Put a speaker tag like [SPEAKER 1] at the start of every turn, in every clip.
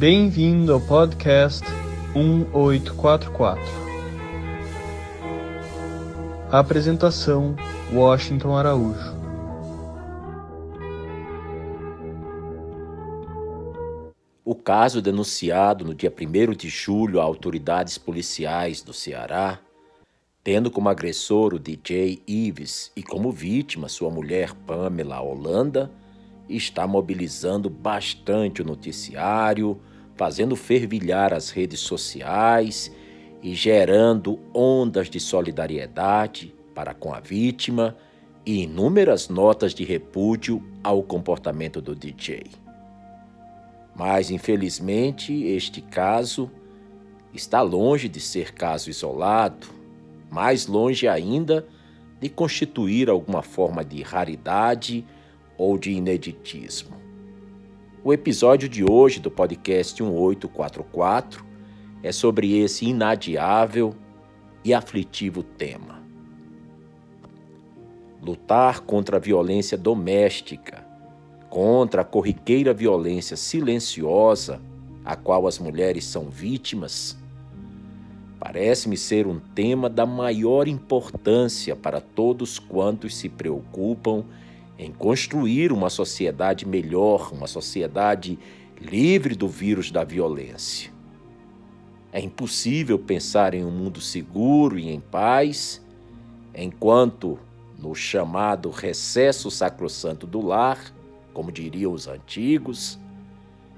[SPEAKER 1] Bem-vindo ao podcast 1844. Apresentação: Washington Araújo.
[SPEAKER 2] O caso denunciado no dia 1º de julho a autoridades policiais do Ceará, tendo como agressor o DJ Ives e como vítima sua mulher Pamela Holanda, está mobilizando bastante o noticiário, fazendo fervilhar as redes sociais e gerando ondas de solidariedade para com a vítima e inúmeras notas de repúdio ao comportamento do DJ. Mas, infelizmente, este caso está longe de ser caso isolado, mais longe ainda de constituir alguma forma de raridade ou de ineditismo. O episódio de hoje do podcast 1844 é sobre esse inadiável e aflitivo tema. Lutar contra a violência doméstica, contra a corriqueira violência silenciosa a qual as mulheres são vítimas, parece-me ser um tema da maior importância para todos quantos se preocupam em construir uma sociedade melhor, uma sociedade livre do vírus da violência. É impossível pensar em um mundo seguro e em paz, enquanto, no chamado recesso sacrossanto do lar, como diriam os antigos,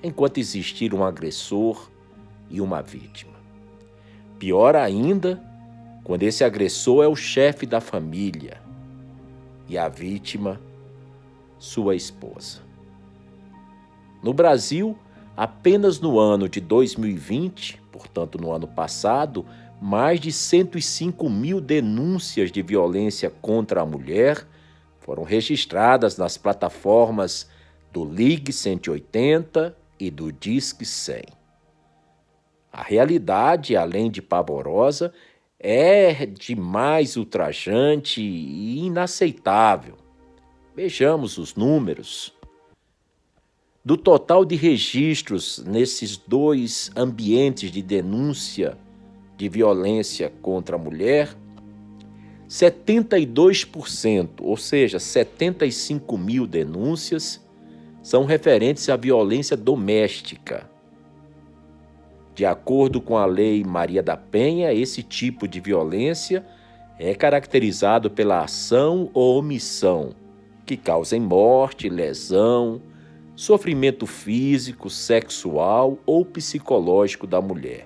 [SPEAKER 2] enquanto existir um agressor e uma vítima. Pior ainda, quando esse agressor é o chefe da família e a vítima, sua esposa. No Brasil, apenas no ano de 2020, portanto no ano passado, mais de 105 mil denúncias de violência contra a mulher foram registradas nas plataformas do Ligue 180 e do Disque 100. A realidade, além de pavorosa, é demais ultrajante e inaceitável. Vejamos os números. Do total de registros nesses dois ambientes de denúncia de violência contra a mulher, 72%, ou seja, 75 mil denúncias, são referentes à violência doméstica. De acordo com a Lei Maria da Penha, esse tipo de violência é caracterizado pela ação ou omissão que causem morte, lesão, sofrimento físico, sexual ou psicológico da mulher.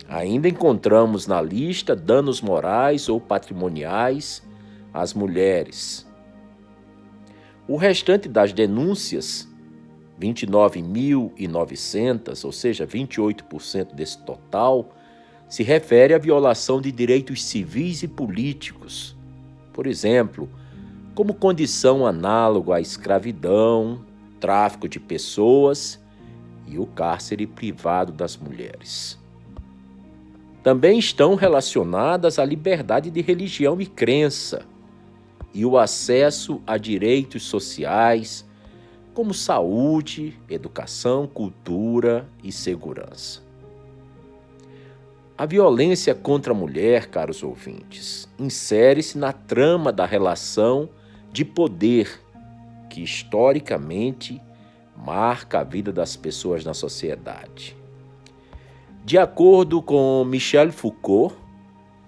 [SPEAKER 2] Ainda encontramos na lista danos morais ou patrimoniais às mulheres. O restante das denúncias, 29.900, ou seja, 28% desse total, se refere à violação de direitos civis e políticos. Por exemplo, como condição análoga à escravidão, tráfico de pessoas e o cárcere privado das mulheres. Também estão relacionadas à liberdade de religião e crença e o acesso a direitos sociais, como saúde, educação, cultura e segurança. A violência contra a mulher, caros ouvintes, insere-se na trama da relação de poder que, historicamente, marca a vida das pessoas na sociedade. De acordo com Michel Foucault,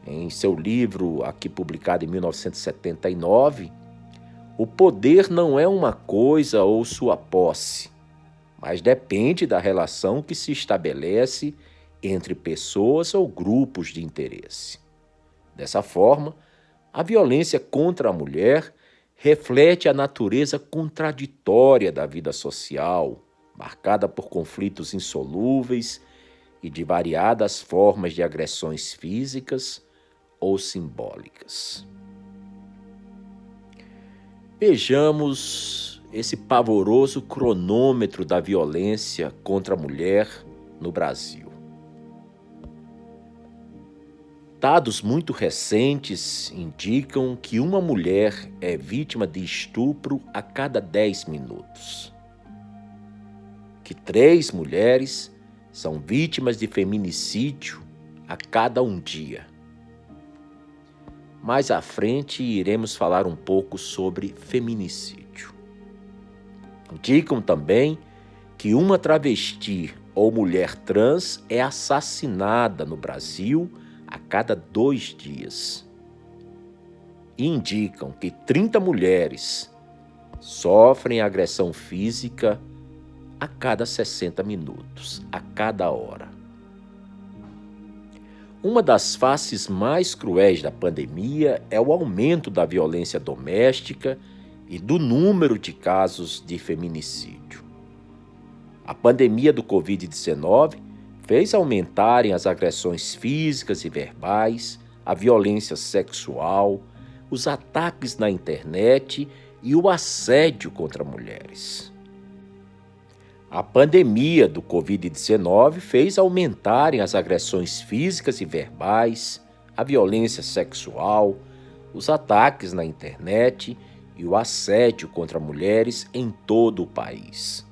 [SPEAKER 2] em seu livro aqui publicado em 1979, o poder não é uma coisa ou sua posse, mas depende da relação que se estabelece entre pessoas ou grupos de interesse. Dessa forma, a violência contra a mulher reflete a natureza contraditória da vida social, marcada por conflitos insolúveis e de variadas formas de agressões físicas ou simbólicas. Vejamos esse pavoroso cronômetro da violência contra a mulher no Brasil. Dados muito recentes indicam que uma mulher é vítima de estupro a cada 10 minutos. que 3 mulheres são vítimas de feminicídio a cada um dia. Mais à frente, iremos falar um pouco sobre feminicídio. Indicam também que uma travesti ou mulher trans é assassinada no Brasil a cada 2 dias. E indicam que 30 mulheres sofrem agressão física a cada 60 minutos, a cada hora. Uma das faces mais cruéis da pandemia é o aumento da violência doméstica e do número de casos de feminicídio. A pandemia do Covid-19 fez aumentarem as agressões físicas e verbais, a violência sexual, os ataques na internet e o assédio contra mulheres. A pandemia do Covid-19 fez aumentarem as agressões físicas e verbais, a violência sexual, os ataques na internet e o assédio contra mulheres em todo o país.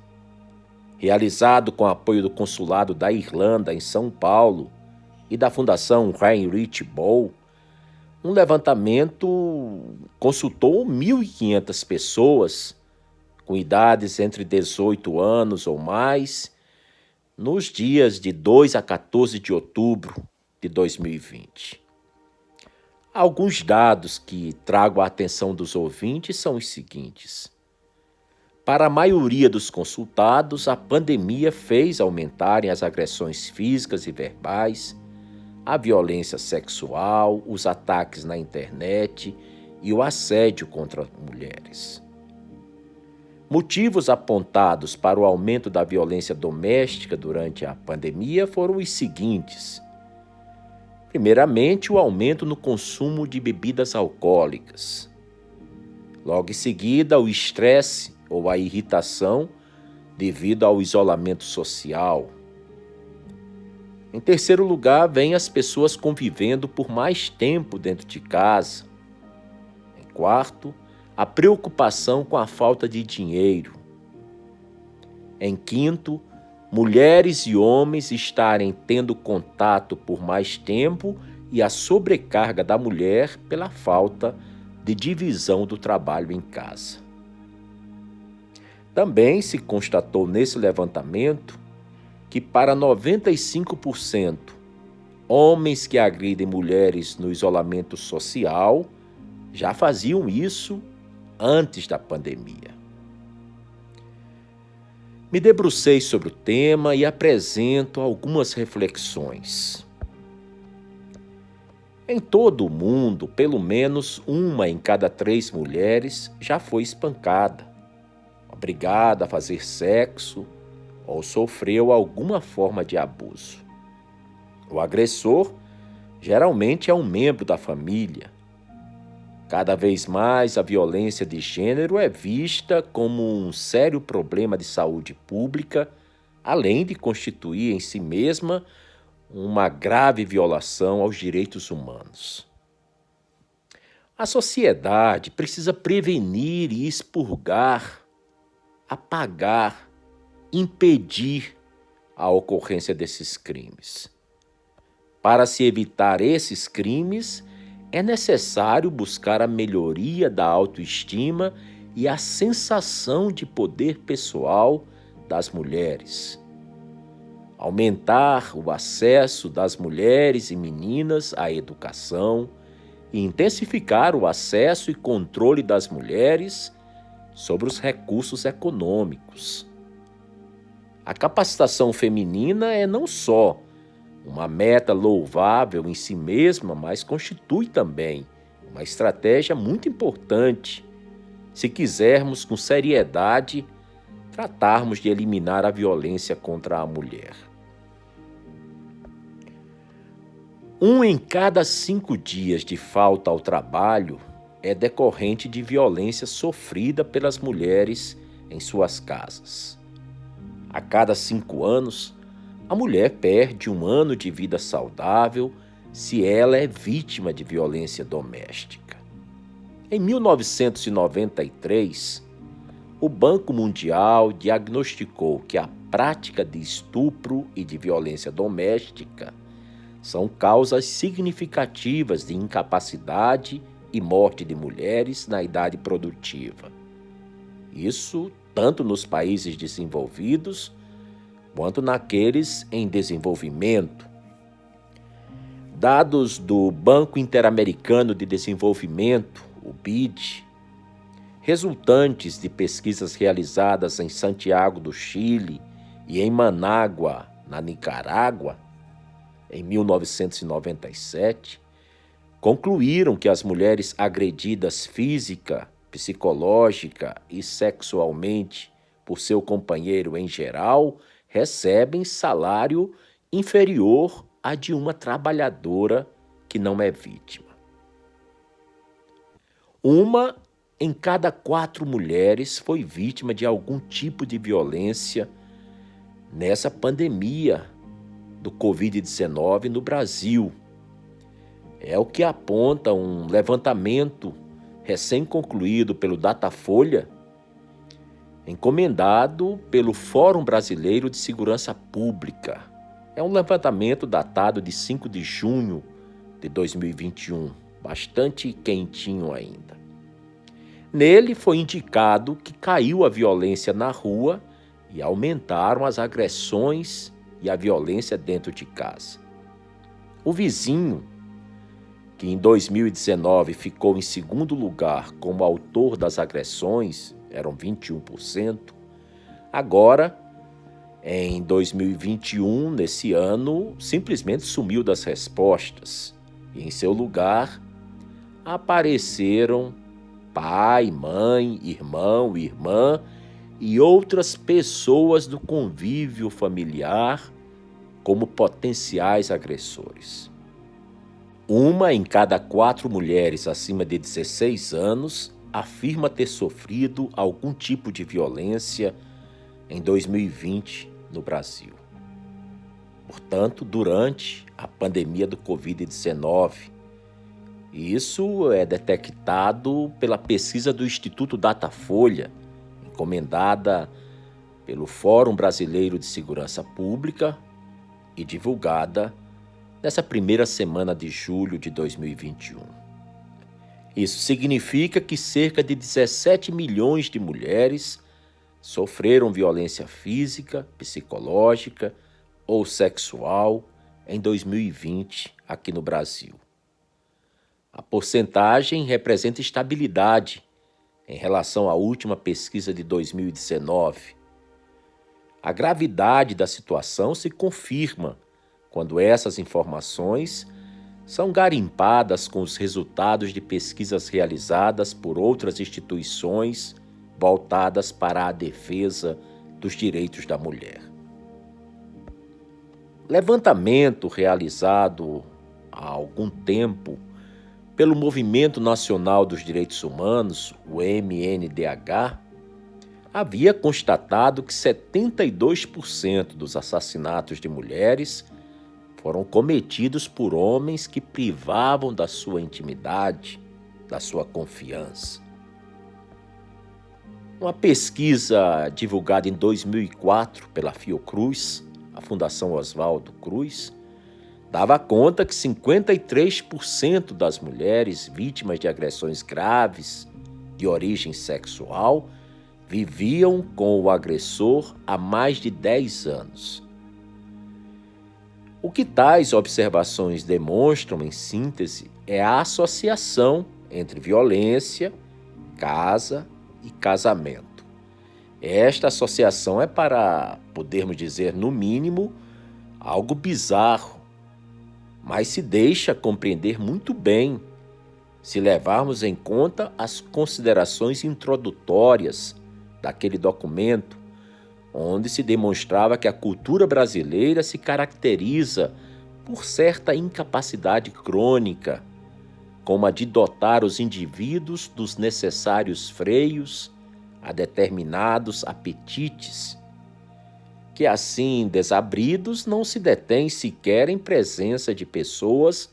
[SPEAKER 2] Realizado com apoio do Consulado da Irlanda em São Paulo e da Fundação Heinrich Böll, um levantamento consultou 1.500 pessoas com idades entre 18 anos ou mais, nos dias de 2 a 14 de outubro de 2020. Alguns dados que trago à atenção dos ouvintes são os seguintes. Para a maioria dos consultados, a pandemia fez aumentarem as agressões físicas e verbais, a violência sexual, os ataques na internet e o assédio contra mulheres. Motivos apontados para o aumento da violência doméstica durante a pandemia foram os seguintes. Primeiramente, o aumento no consumo de bebidas alcoólicas. Logo em seguida, o estresse ou a irritação devido ao isolamento social. Em terceiro lugar, vem as pessoas convivendo por mais tempo dentro de casa. Em quarto, a preocupação com a falta de dinheiro. Em quinto, mulheres e homens estarem tendo contato por mais tempo e a sobrecarga da mulher pela falta de divisão do trabalho em casa. Também se constatou nesse levantamento que para 95% homens que agridem mulheres no isolamento social já faziam isso antes da pandemia. Me debrucei sobre o tema e apresento algumas reflexões. Em todo o mundo, pelo menos 1 em cada 3 mulheres já foi espancada, obrigada a fazer sexo ou sofreu alguma forma de abuso. O agressor geralmente é um membro da família. Cada vez mais a violência de gênero é vista como um sério problema de saúde pública, além de constituir em si mesma uma grave violação aos direitos humanos. A sociedade precisa prevenir e expurgar, apagar, impedir a ocorrência desses crimes. Para se evitar esses crimes, é necessário buscar a melhoria da autoestima e a sensação de poder pessoal das mulheres. Aumentar o acesso das mulheres e meninas à educação e intensificar o acesso e controle das mulheres sobre os recursos econômicos. A capacitação feminina é não só uma meta louvável em si mesma, mas constitui também uma estratégia muito importante se quisermos, com seriedade, tratarmos de eliminar a violência contra a mulher. 1 em cada 5 dias de falta ao trabalho é decorrente de violência sofrida pelas mulheres em suas casas. A cada 5 anos, a mulher perde 1 ano de vida saudável se ela é vítima de violência doméstica. Em 1993, o Banco Mundial diagnosticou que a prática de estupro e de violência doméstica são causas significativas de incapacidade e morte de mulheres na idade produtiva. Isso tanto nos países desenvolvidos quanto naqueles em desenvolvimento. Dados do Banco Interamericano de Desenvolvimento, o BID, resultantes de pesquisas realizadas em Santiago do Chile e em Manágua, na Nicarágua, em 1997, concluíram que as mulheres agredidas física, psicológica e sexualmente por seu companheiro em geral recebem salário inferior a de uma trabalhadora que não é vítima. Uma em cada 4 mulheres foi vítima de algum tipo de violência nessa pandemia do Covid-19 no Brasil. É o que aponta um levantamento recém-concluído pelo Datafolha, encomendado pelo Fórum Brasileiro de Segurança Pública. É um levantamento datado de 5 de junho de 2021, bastante quentinho ainda. Nele foi indicado que caiu a violência na rua e aumentaram as agressões e a violência dentro de casa. O vizinho, que em 2019 ficou em segundo lugar como autor das agressões, eram 21%, agora, em 2021, nesse ano, simplesmente sumiu das respostas e em seu lugar apareceram pai, mãe, irmão, irmã e outras pessoas do convívio familiar como potenciais agressores. Uma em cada 4 mulheres acima de 16 anos afirma ter sofrido algum tipo de violência em 2020 no Brasil. Portanto, durante a pandemia do Covid-19, isso é detectado pela pesquisa do Instituto Datafolha, encomendada pelo Fórum Brasileiro de Segurança Pública e divulgada nessa primeira semana de julho de 2021. Isso significa que cerca de 17 milhões de mulheres sofreram violência física, psicológica ou sexual em 2020 aqui no Brasil. A porcentagem representa estabilidade em relação à última pesquisa de 2019. A gravidade da situação se confirma quando essas informações são garimpadas com os resultados de pesquisas realizadas por outras instituições voltadas para a defesa dos direitos da mulher. Levantamento realizado há algum tempo pelo Movimento Nacional dos Direitos Humanos, o MNDH, havia constatado que 72% dos assassinatos de mulheres foram cometidos por homens que privavam da sua intimidade, da sua confiança. Uma pesquisa divulgada em 2004 pela Fiocruz, a Fundação Oswaldo Cruz, dava conta que 53% das mulheres vítimas de agressões graves de origem sexual viviam com o agressor há mais de 10 anos. O que tais observações demonstram, em síntese, é a associação entre violência, casa e casamento. Esta associação é, para podermos dizer, no mínimo, algo bizarro, mas se deixa compreender muito bem se levarmos em conta as considerações introdutórias daquele documento, onde se demonstrava que a cultura brasileira se caracteriza por certa incapacidade crônica, como a de dotar os indivíduos dos necessários freios a determinados apetites, que assim desabridos não se detêm sequer em presença de pessoas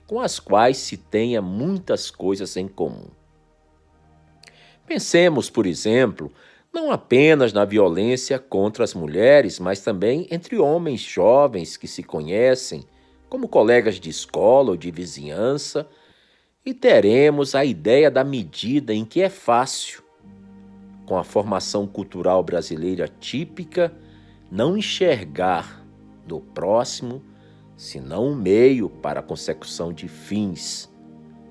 [SPEAKER 2] com as quais se tenha muitas coisas em comum. Pensemos, por exemplo, não apenas na violência contra as mulheres, mas também entre homens jovens que se conhecem como colegas de escola ou de vizinhança, e teremos a ideia da medida em que é fácil, com a formação cultural brasileira típica, não enxergar no próximo senão um meio para a consecução de fins,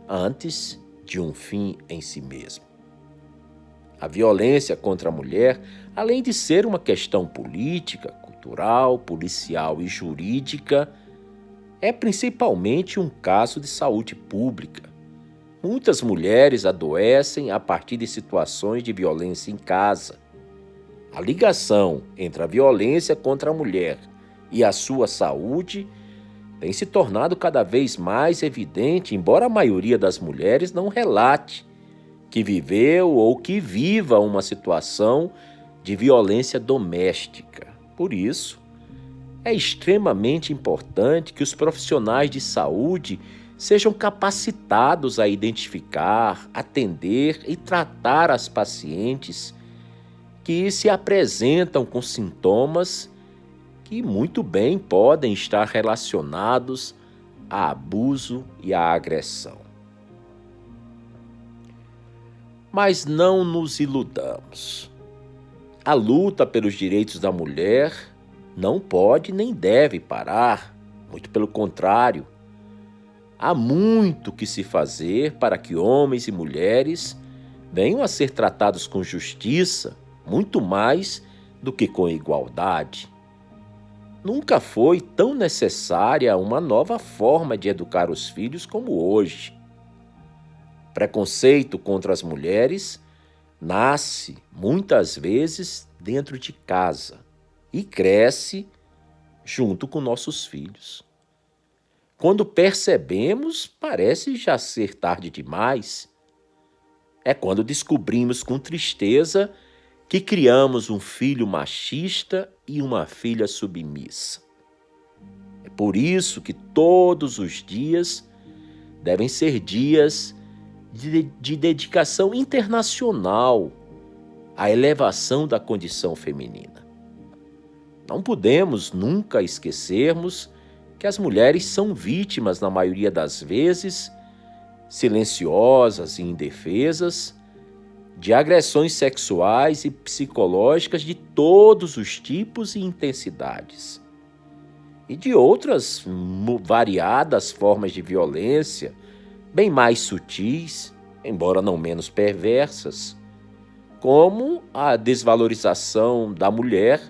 [SPEAKER 2] antes de um fim em si mesmo. A violência contra a mulher, além de ser uma questão política, cultural, policial e jurídica, é principalmente um caso de saúde pública. Muitas mulheres adoecem a partir de situações de violência em casa. A ligação entre a violência contra a mulher e a sua saúde tem se tornado cada vez mais evidente, embora a maioria das mulheres não relate que viveu ou que viva uma situação de violência doméstica. Por isso, é extremamente importante que os profissionais de saúde sejam capacitados a identificar, atender e tratar as pacientes que se apresentam com sintomas que muito bem podem estar relacionados a abuso e a agressão. Mas não nos iludamos. A luta pelos direitos da mulher não pode nem deve parar, muito pelo contrário. Há muito que se fazer para que homens e mulheres venham a ser tratados com justiça, muito mais do que com igualdade. Nunca foi tão necessária uma nova forma de educar os filhos como hoje. Preconceito contra as mulheres nasce, muitas vezes, dentro de casa e cresce junto com nossos filhos. Quando percebemos, parece já ser tarde demais. É quando descobrimos com tristeza que criamos um filho machista e uma filha submissa. É por isso que todos os dias devem ser dias de dedicação internacional à elevação da condição feminina. Não podemos nunca esquecermos que as mulheres são vítimas, na maioria das vezes, silenciosas e indefesas, de agressões sexuais e psicológicas de todos os tipos e intensidades, e de outras variadas formas de violência, bem mais sutis, embora não menos perversas, como a desvalorização da mulher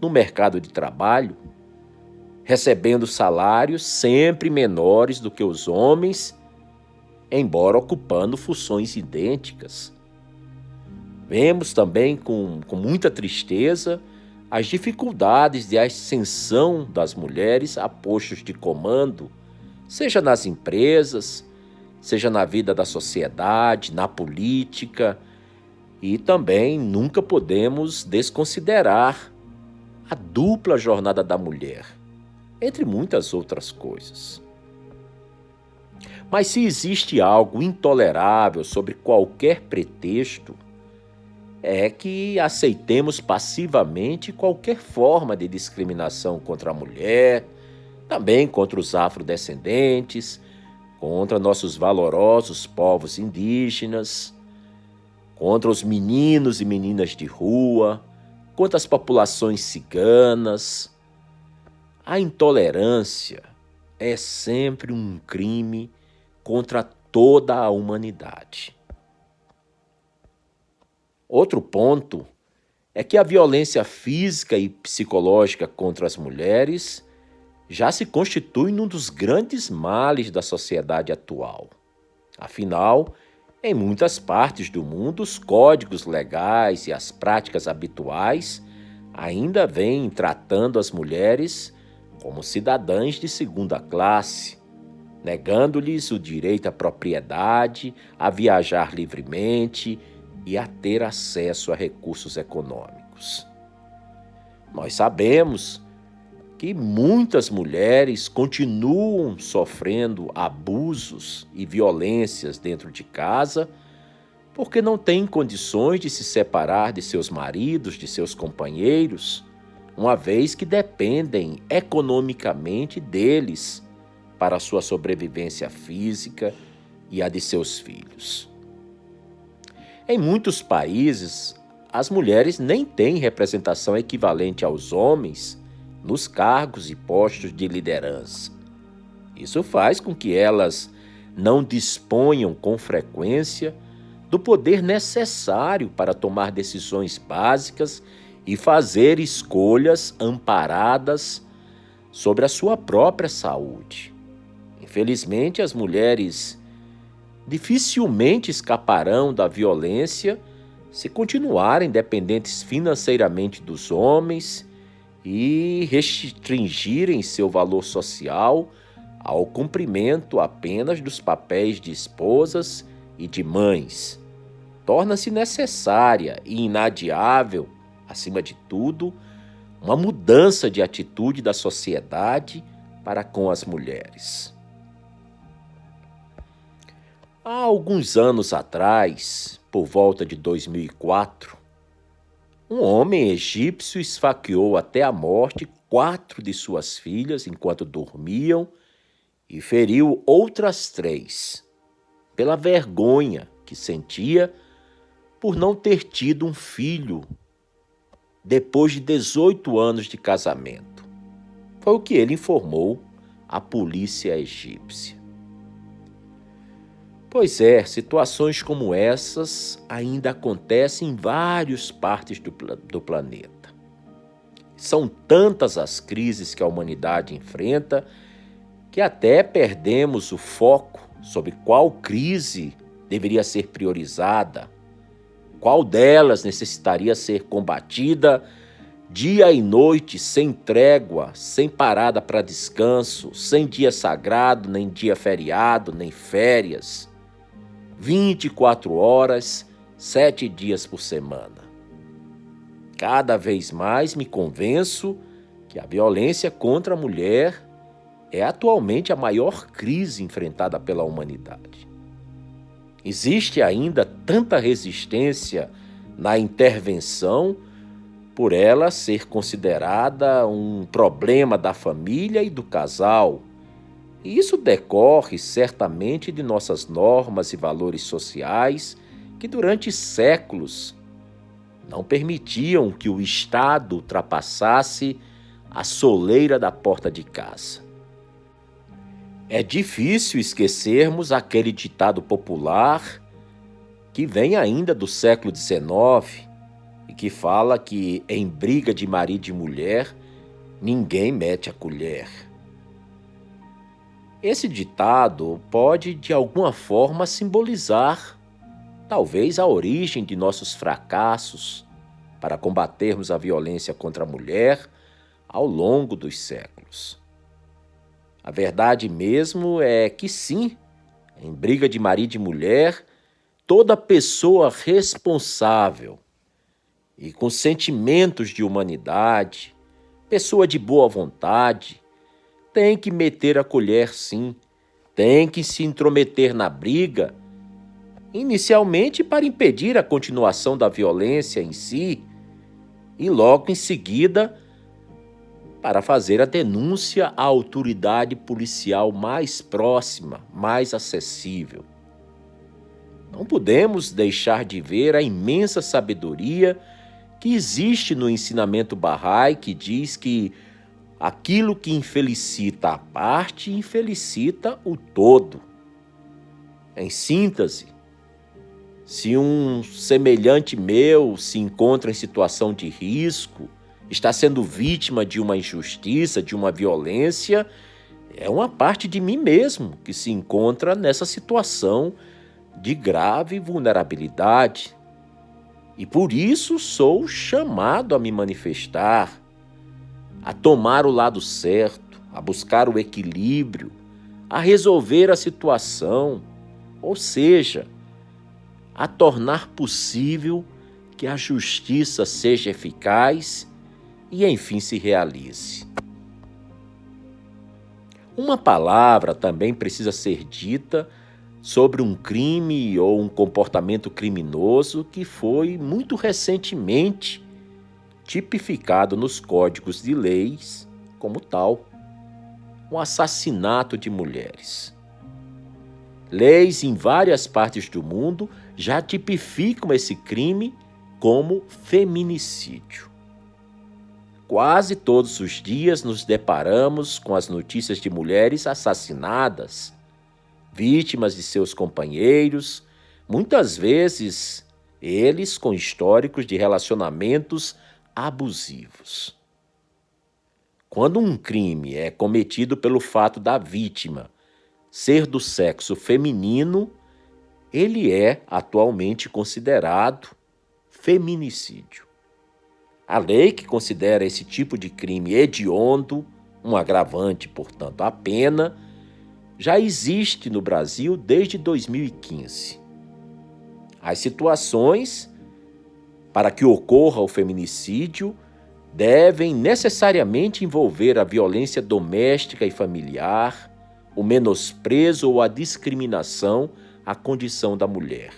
[SPEAKER 2] no mercado de trabalho, recebendo salários sempre menores do que os homens, embora ocupando funções idênticas. Vemos também com muita tristeza as dificuldades de ascensão das mulheres a postos de comando, seja nas empresas, seja na vida da sociedade, na política, e também nunca podemos desconsiderar a dupla jornada da mulher, entre muitas outras coisas. Mas se existe algo intolerável sobre qualquer pretexto, é que aceitemos passivamente qualquer forma de discriminação contra a mulher, também contra os afrodescendentes, contra nossos valorosos povos indígenas, contra os meninos e meninas de rua, contra as populações ciganas. A intolerância é sempre um crime contra toda a humanidade. Outro ponto é que a violência física e psicológica contra as mulheres já se constitui num dos grandes males da sociedade atual. Afinal, em muitas partes do mundo, os códigos legais e as práticas habituais ainda vêm tratando as mulheres como cidadãs de segunda classe, negando-lhes o direito à propriedade, a viajar livremente e a ter acesso a recursos econômicos. Nós sabemos que muitas mulheres continuam sofrendo abusos e violências dentro de casa porque não têm condições de se separar de seus maridos, de seus companheiros, uma vez que dependem economicamente deles para a sua sobrevivência física e a de seus filhos. Em muitos países, as mulheres nem têm representação equivalente aos homens nos cargos e postos de liderança. Isso faz com que elas não disponham com frequência do poder necessário para tomar decisões básicas e fazer escolhas amparadas sobre a sua própria saúde. Infelizmente, as mulheres dificilmente escaparão da violência se continuarem dependentes financeiramente dos homens e restringirem seu valor social ao cumprimento apenas dos papéis de esposas e de mães. Torna-se necessária e inadiável, acima de tudo, uma mudança de atitude da sociedade para com as mulheres. Há alguns anos atrás, por volta de 2004, um homem egípcio esfaqueou até a morte 4 de suas filhas enquanto dormiam e feriu outras 3, pela vergonha que sentia por não ter tido um filho depois de 18 anos de casamento. Foi o que ele informou à polícia egípcia. Pois é, situações como essas ainda acontecem em várias partes do planeta. São tantas as crises que a humanidade enfrenta que até perdemos o foco sobre qual crise deveria ser priorizada, qual delas necessitaria ser combatida dia e noite, sem trégua, sem parada para descanso, sem dia sagrado, nem dia feriado, nem férias. 24 horas, 7 dias por semana. Cada vez mais me convenço que a violência contra a mulher é atualmente a maior crise enfrentada pela humanidade. Existe ainda tanta resistência na intervenção por ela ser considerada um problema da família e do casal. E isso decorre certamente de nossas normas e valores sociais que durante séculos não permitiam que o Estado ultrapassasse a soleira da porta de casa. É difícil esquecermos aquele ditado popular que vem ainda do século XIX e que fala que em briga de marido e mulher ninguém mete a colher. Esse ditado pode de alguma forma simbolizar talvez a origem de nossos fracassos para combatermos a violência contra a mulher ao longo dos séculos. A verdade mesmo é que sim, em briga de marido e mulher, toda pessoa responsável e com sentimentos de humanidade, pessoa de boa vontade, tem que meter a colher sim, tem que se intrometer na briga, inicialmente para impedir a continuação da violência em si e logo em seguida para fazer a denúncia à autoridade policial mais próxima, mais acessível. Não podemos deixar de ver a imensa sabedoria que existe no ensinamento Bahá'í, que diz que aquilo que infelicita a parte, infelicita o todo. Em síntese, se um semelhante meu se encontra em situação de risco, está sendo vítima de uma injustiça, de uma violência, é uma parte de mim mesmo que se encontra nessa situação de grave vulnerabilidade. E por isso sou chamado a me manifestar, a tomar o lado certo, a buscar o equilíbrio, a resolver a situação, ou seja, a tornar possível que a justiça seja eficaz e enfim se realize. Uma palavra também precisa ser dita sobre um crime ou um comportamento criminoso que foi muito recentemente tipificado nos códigos de leis como tal, um assassinato de mulheres. Leis em várias partes do mundo já tipificam esse crime como feminicídio. Quase todos os dias nos deparamos com as notícias de mulheres assassinadas, vítimas de seus companheiros, muitas vezes eles com históricos de relacionamentos abusivos. Quando um crime é cometido pelo fato da vítima ser do sexo feminino, ele é atualmente considerado feminicídio. A lei que considera esse tipo de crime hediondo, um agravante, portanto, à pena, já existe no Brasil desde 2015. As situações para que ocorra o feminicídio devem necessariamente envolver a violência doméstica e familiar, o menosprezo ou a discriminação à condição da mulher.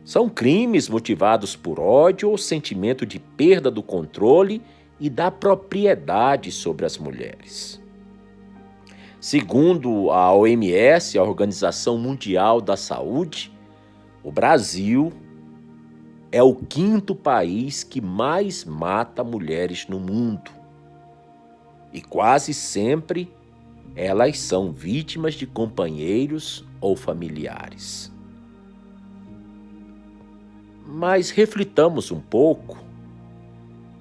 [SPEAKER 2] São crimes motivados por ódio ou sentimento de perda do controle e da propriedade sobre as mulheres. Segundo a OMS, a Organização Mundial da Saúde, o Brasil é o 5º país que mais mata mulheres no mundo. E quase sempre elas são vítimas de companheiros ou familiares. Mas reflitamos um pouco.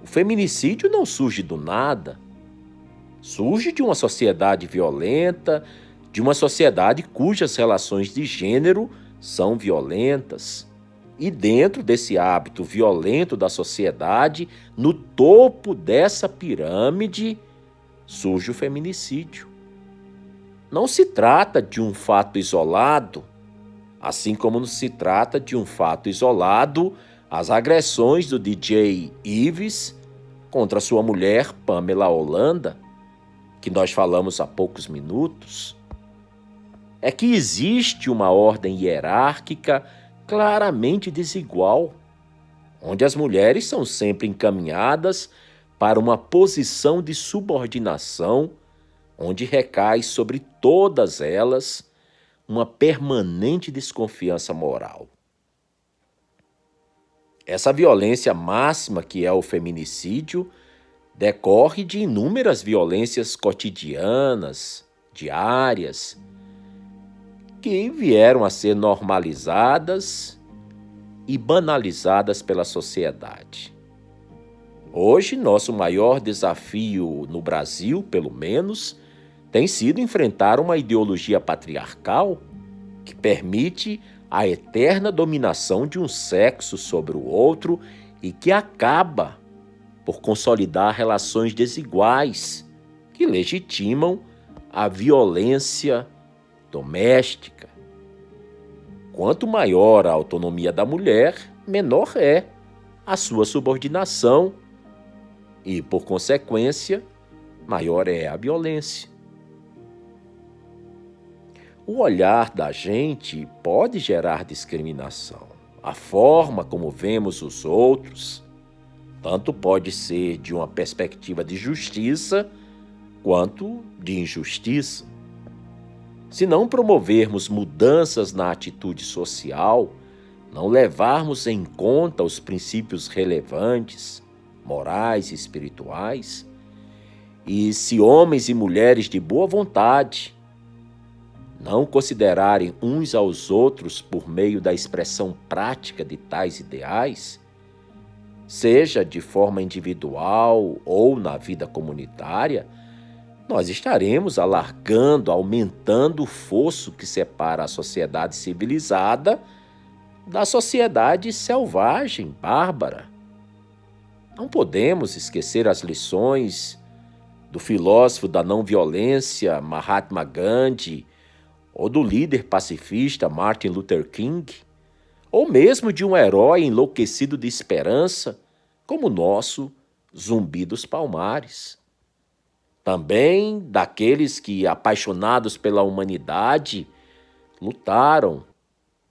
[SPEAKER 2] O feminicídio não surge do nada. Surge de uma sociedade violenta, de uma sociedade cujas relações de gênero são violentas. E dentro desse hábito violento da sociedade, no topo dessa pirâmide, surge o feminicídio. Não se trata de um fato isolado, assim como não se trata de um fato isolado as agressões do DJ Ives contra sua mulher Pamela Holanda, que nós falamos há poucos minutos. É que existe uma ordem hierárquica claramente desigual, onde as mulheres são sempre encaminhadas para uma posição de subordinação, onde recai sobre todas elas uma permanente desconfiança moral. Essa violência máxima que é o feminicídio decorre de inúmeras violências cotidianas, diárias, que vieram a ser normalizadas e banalizadas pela sociedade. Hoje, nosso maior desafio no Brasil, pelo menos, tem sido enfrentar uma ideologia patriarcal que permite a eterna dominação de um sexo sobre o outro e que acaba por consolidar relações desiguais que legitimam a violência doméstica. Quanto maior a autonomia da mulher, menor é a sua subordinação e, por consequência, maior é a violência. O olhar da gente pode gerar discriminação. A forma como vemos os outros tanto pode ser de uma perspectiva de justiça quanto de injustiça. Se não promovermos mudanças na atitude social, não levarmos em conta os princípios relevantes, morais e espirituais, e se homens e mulheres de boa vontade não considerarem uns aos outros por meio da expressão prática de tais ideais, seja de forma individual ou na vida comunitária, nós estaremos alargando, aumentando o fosso que separa a sociedade civilizada da sociedade selvagem, bárbara. Não podemos esquecer as lições do filósofo da não-violência Mahatma Gandhi, ou do líder pacifista Martin Luther King, ou mesmo de um herói enlouquecido de esperança, como o nosso Zumbi dos Palmares. Também daqueles que, apaixonados pela humanidade, lutaram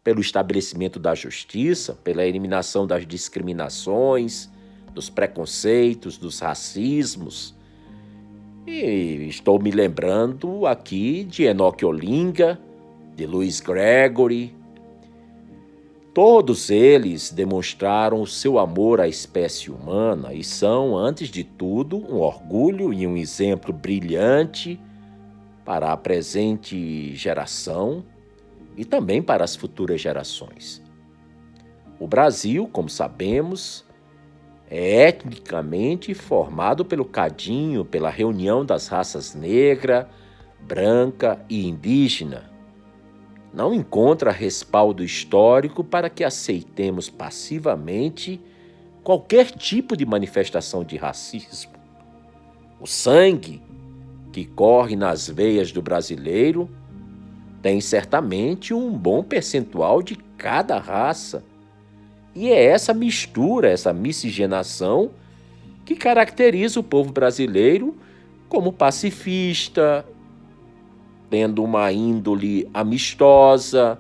[SPEAKER 2] pelo estabelecimento da justiça, pela eliminação das discriminações, dos preconceitos, dos racismos. E estou me lembrando aqui de Enoch Olinga, de Louis Gregory. Todos eles demonstraram o seu amor à espécie humana e são, antes de tudo, um orgulho e um exemplo brilhante para a presente geração e também para as futuras gerações. O Brasil, como sabemos, é etnicamente formado pelo cadinho, pela reunião das raças negra, branca e indígena. Não encontra respaldo histórico para que aceitemos passivamente qualquer tipo de manifestação de racismo. O sangue que corre nas veias do brasileiro tem certamente um bom percentual de cada raça. E é essa mistura, essa miscigenação, que caracteriza o povo brasileiro como pacifista, tendo uma índole amistosa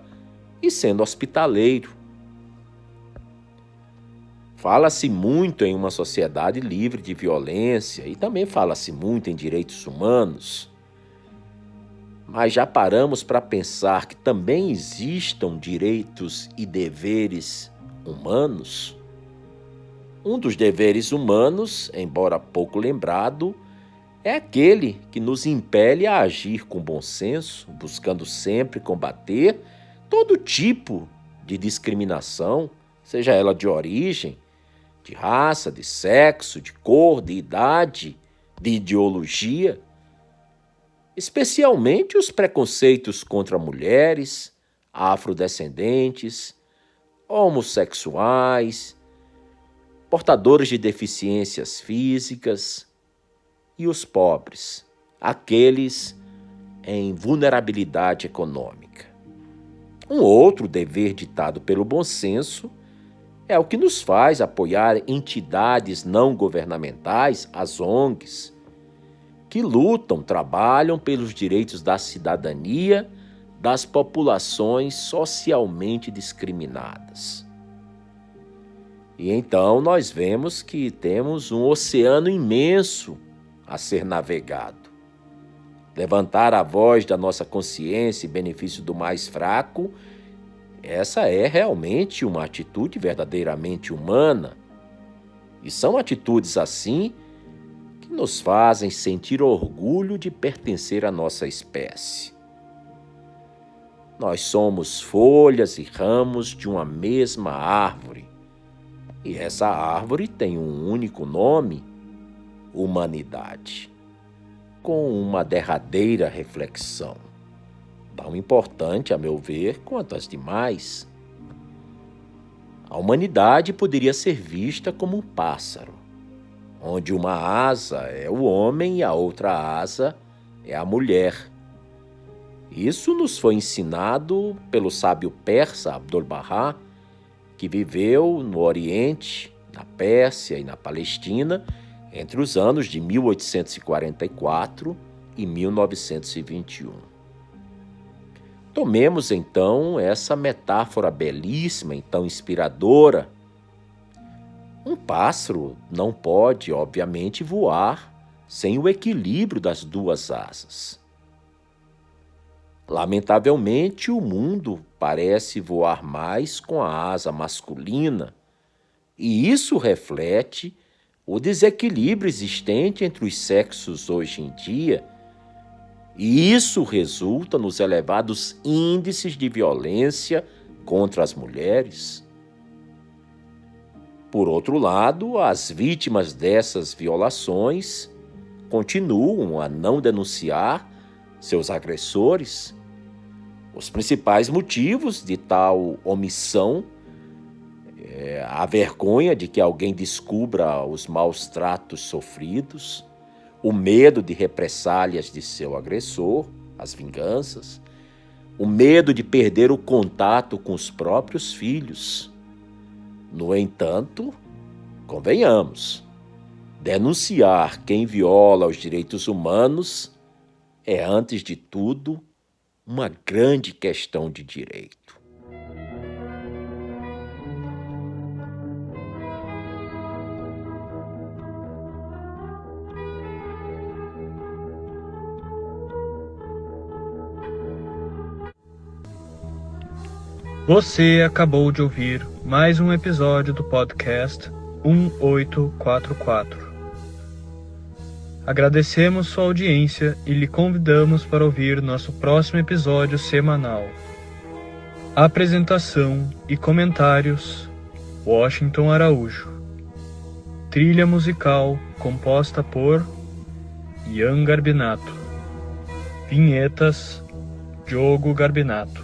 [SPEAKER 2] e sendo hospitaleiro. Fala-se muito em uma sociedade livre de violência e também fala-se muito em direitos humanos. Mas já paramos para pensar que também existam direitos e deveres humanos? Um dos deveres humanos, embora pouco lembrado, é aquele que nos impele a agir com bom senso, buscando sempre combater todo tipo de discriminação, seja ela de origem, de raça, de sexo, de cor, de idade, de ideologia, especialmente os preconceitos contra mulheres, afrodescendentes, homossexuais, portadores de deficiências físicas, e os pobres, aqueles em vulnerabilidade econômica. Um outro dever ditado pelo bom senso é o que nos faz apoiar entidades não governamentais, as ONGs, que lutam, trabalham pelos direitos da cidadania das populações socialmente discriminadas. E então nós vemos que temos um oceano imenso a ser navegado. Levantar a voz da nossa consciência em benefício do mais fraco, essa é realmente uma atitude verdadeiramente humana. E são atitudes assim que nos fazem sentir orgulho de pertencer à nossa espécie. Nós somos folhas e ramos de uma mesma árvore. E essa árvore tem um único nome: humanidade. Com uma derradeira reflexão, tão importante, a meu ver, quanto as demais. A humanidade poderia ser vista como um pássaro, onde uma asa é o homem e a outra asa é a mulher. Isso nos foi ensinado pelo sábio persa Abdul-Bahá, que viveu no Oriente, na Pérsia e na Palestina, entre os anos de 1844 e 1921. Tomemos, então, essa metáfora belíssima, então inspiradora. Um pássaro não pode, obviamente, voar sem o equilíbrio das duas asas. Lamentavelmente, o mundo parece voar mais com a asa masculina, e isso reflete o desequilíbrio existente entre os sexos hoje em dia, e isso resulta nos elevados índices de violência contra as mulheres. Por outro lado, as vítimas dessas violações continuam a não denunciar seus agressores. Os principais motivos de tal omissão a vergonha de que alguém descubra os maus tratos sofridos, o medo de represálias de seu agressor, as vinganças, o medo de perder o contato com os próprios filhos. No entanto, convenhamos, denunciar quem viola os direitos humanos é, antes de tudo, uma grande questão de direito.
[SPEAKER 1] Você acabou de ouvir mais um episódio do podcast 1844. Agradecemos sua audiência e lhe convidamos para ouvir nosso próximo episódio semanal. Apresentação e comentários: Washington Araújo. Trilha musical composta por Ian Garbinato. Vinhetas: Diogo Garbinato.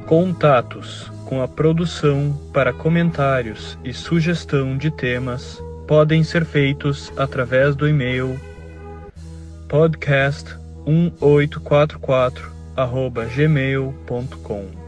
[SPEAKER 1] Contatos com a produção para comentários e sugestão de temas podem ser feitos através do e-mail podcast1844@gmail.com.